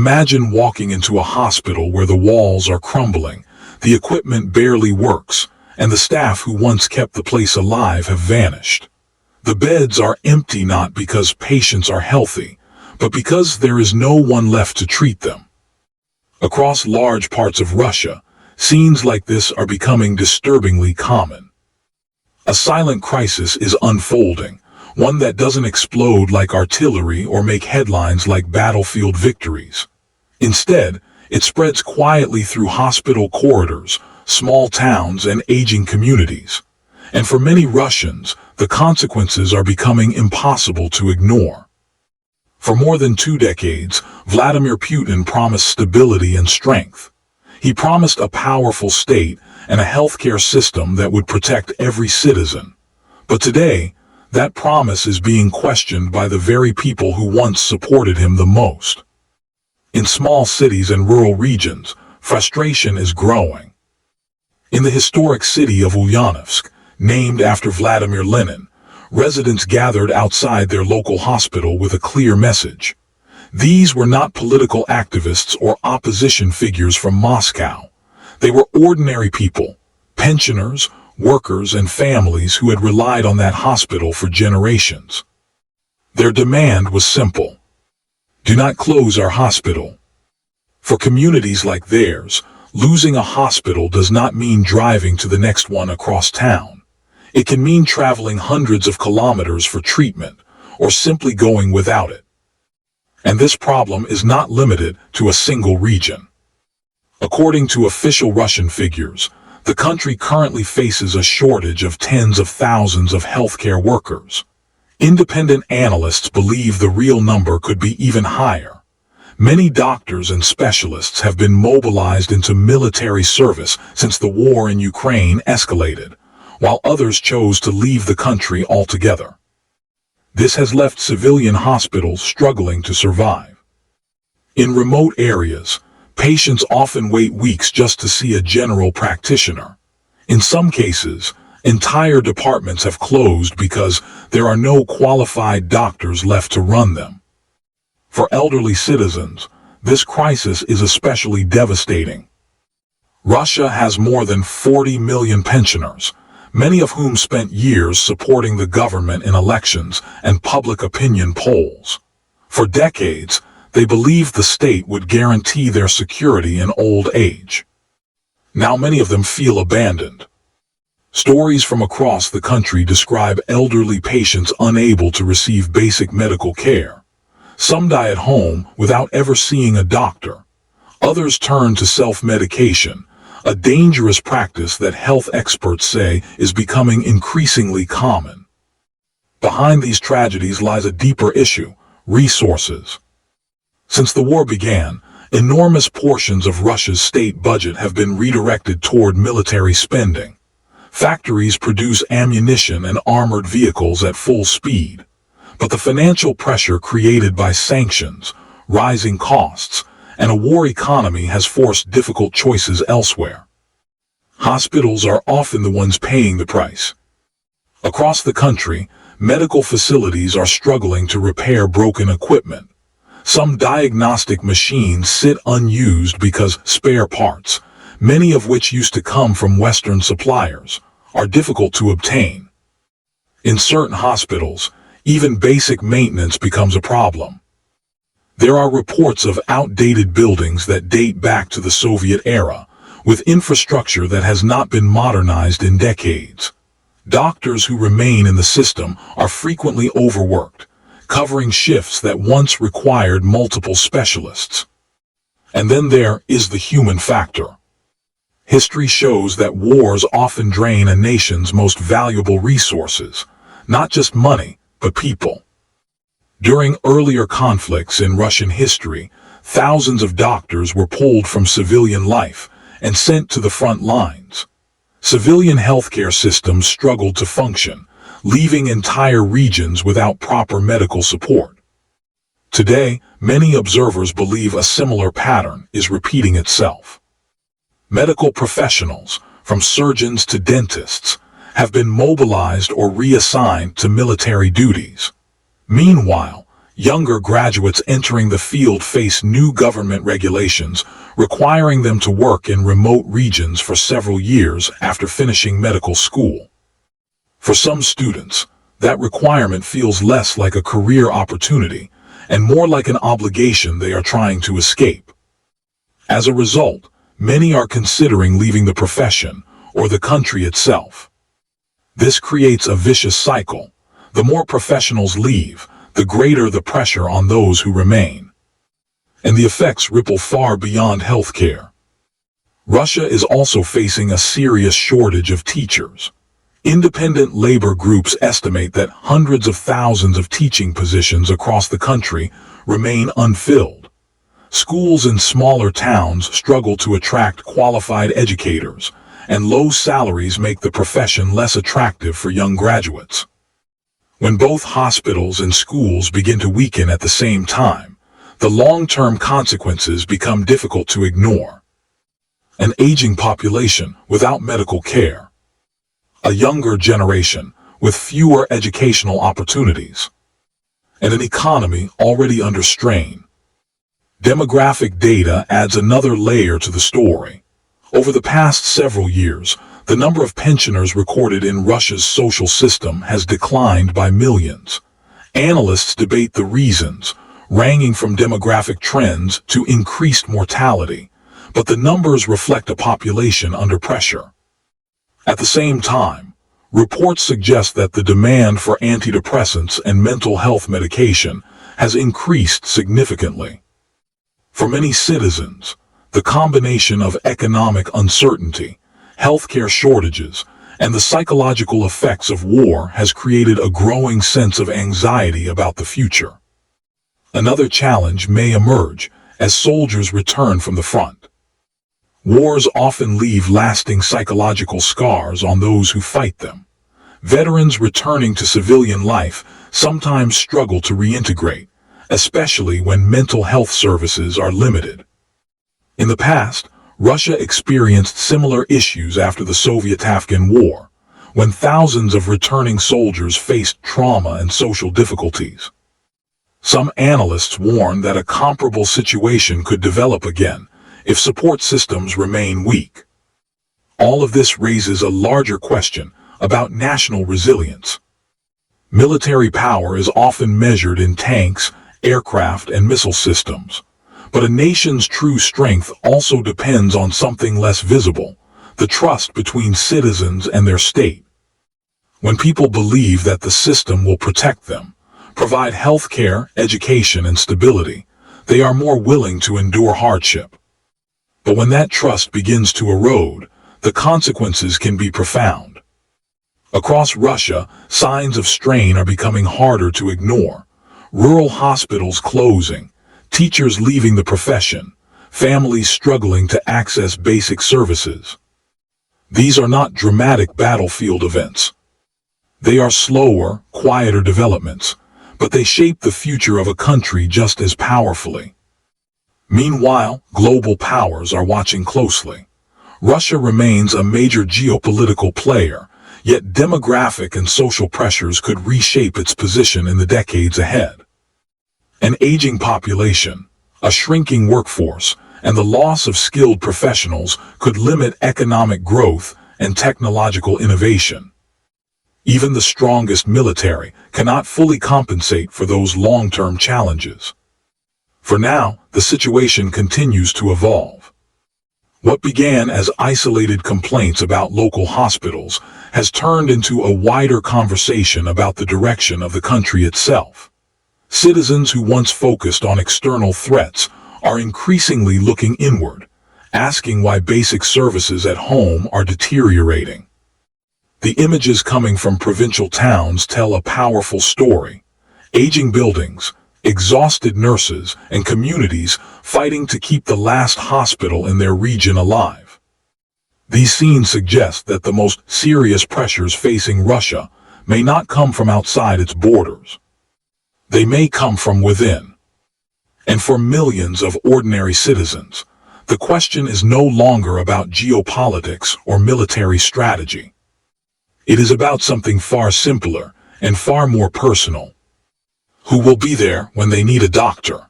Imagine walking into a hospital where the walls are crumbling, the equipment barely works, and the staff who once kept the place alive have vanished. The beds are empty not because patients are healthy, but because there is no one left to treat them. Across large parts of Russia, scenes like this are becoming disturbingly common. A silent crisis is unfolding, one that doesn't explode like artillery or make headlines like battlefield victories. Instead, it spreads quietly through hospital corridors, small towns, and aging communities. And for many Russians, the consequences are becoming impossible to ignore. For more than 2 decades, Vladimir Putin promised stability and strength. He promised a powerful state and a healthcare system that would protect every citizen. But today, that promise is being questioned by the very people who once supported him the most. In small cities and rural regions, frustration is growing. In the historic city of Ulyanovsk, named after Vladimir Lenin, residents gathered outside their local hospital with a clear message. These were not political activists or opposition figures from Moscow. They were ordinary people, pensioners, workers, and families who had relied on that hospital for generations. Their demand was simple. Do not close our hospital. For communities like theirs, losing a hospital does not mean driving to the next one across town. It can mean traveling hundreds of kilometers for treatment, or simply going without it. And this problem is not limited to a single region. According to official Russian figures, the country currently faces a shortage of tens of thousands of healthcare workers. Independent analysts believe the real number could be even higher. Many doctors and specialists have been mobilized into military service since the war in Ukraine escalated, while others chose to leave the country altogether. This has left civilian hospitals struggling to survive. In remote areas, patients often wait weeks just to see a general practitioner. In some cases, entire departments have closed because there are no qualified doctors left to run them. For elderly citizens, this crisis is especially devastating. Russia has more than 40 million pensioners, many of whom spent years supporting the government in elections and public opinion polls. For decades, they believed the state would guarantee their security in old age. Now many of them feel abandoned. Stories from across the country describe elderly patients unable to receive basic medical care. Some die at home without ever seeing a doctor. Others turn to self-medication, a dangerous practice that health experts say is becoming increasingly common. Behind these tragedies lies a deeper issue: resources. Since the war began, enormous portions of Russia's state budget have been redirected toward military spending. Factories produce ammunition and armored vehicles at full speed. But the financial pressure created by sanctions, rising costs, and a war economy has forced difficult choices elsewhere. Hospitals are often the ones paying the price. Across the country, medical facilities are struggling to repair broken equipment. Some diagnostic machines sit unused because spare parts, many of which used to come from Western suppliers, are difficult to obtain. In certain hospitals, even basic maintenance becomes a problem. There are reports of outdated buildings that date back to the Soviet era, with infrastructure that has not been modernized in decades. Doctors who remain in the system are frequently overworked, covering shifts that once required multiple specialists. And then there is the human factor. History shows that wars often drain a nation's most valuable resources, not just money, but people. During earlier conflicts in Russian history, thousands of doctors were pulled from civilian life and sent to the front lines. Civilian healthcare systems struggled to function, leaving entire regions without proper medical support. Today, many observers believe a similar pattern is repeating itself. Medical professionals, from surgeons to dentists, have been mobilized or reassigned to military duties. Meanwhile, Younger graduates entering the field face new government regulations, requiring them to work in remote regions for several years after finishing medical school. For some students, that requirement feels less like a career opportunity and more like an obligation they are trying to escape. As a result, many are considering leaving the profession or the country itself. This creates a vicious cycle. The more professionals leave, the greater the pressure on those who remain. And the effects ripple far beyond healthcare. Russia is also facing a serious shortage of teachers. Independent labor groups estimate that hundreds of thousands of teaching positions across the country remain unfilled. Schools in smaller towns struggle to attract qualified educators, and low salaries make the profession less attractive for young graduates. When both hospitals and schools begin to weaken at the same time, the long-term consequences become difficult to ignore. An aging population without medical care. A younger generation with fewer educational opportunities. And an economy already under strain. Demographic data adds another layer to the story. Over the past several years, the number of pensioners recorded in Russia's social system has declined by millions. Analysts debate the reasons, ranging from demographic trends to increased mortality, but the numbers reflect a population under pressure. At the same time, reports suggest that the demand for antidepressants and mental health medication has increased significantly. For many citizens, the combination of economic uncertainty, healthcare shortages, and the psychological effects of war has created a growing sense of anxiety about the future. Another challenge may emerge as soldiers return from the front. Wars often leave lasting psychological scars on those who fight them. Veterans returning to civilian life sometimes struggle to reintegrate, especially when mental health services are limited. In the past, Russia experienced similar issues after the Soviet-Afghan War, when thousands of returning soldiers faced trauma and social difficulties. Some analysts warn that a comparable situation could develop again if support systems remain weak. All of this raises a larger question about national resilience. Military power is often measured in tanks, aircraft, and missile systems. But a nation's true strength also depends on something less visible, the trust between citizens and their state. When people believe that the system will protect them, provide health care, education, and stability, they are more willing to endure hardship. But when that trust begins to erode, the consequences can be profound. Across Russia, signs of strain are becoming harder to ignore. Rural hospitals closing, teachers leaving the profession, families struggling to access basic services. These are not dramatic battlefield events. They are slower, quieter developments, but they shape the future of a country just as powerfully. Meanwhile, global powers are watching closely. Russia remains a major geopolitical player, yet demographic and social pressures could reshape its position in the decades ahead. An aging population, a shrinking workforce, and the loss of skilled professionals could limit economic growth and technological innovation. Even the strongest military cannot fully compensate for those long-term challenges. For now, the situation continues to evolve. What began as isolated complaints about local hospitals has turned into a wider conversation about the direction of the country itself. Citizens who once focused on external threats are increasingly looking inward, asking why basic services at home are deteriorating. The images coming from provincial towns tell a powerful story. Aging buildings, exhausted nurses, and communities fighting to keep the last hospital in their region alive. These scenes suggest that the most serious pressures facing Russia may not come from outside its borders. They may come from within. And for millions of ordinary citizens, the question is no longer about geopolitics or military strategy. It is about something far simpler and far more personal. Who will be there when they need a doctor?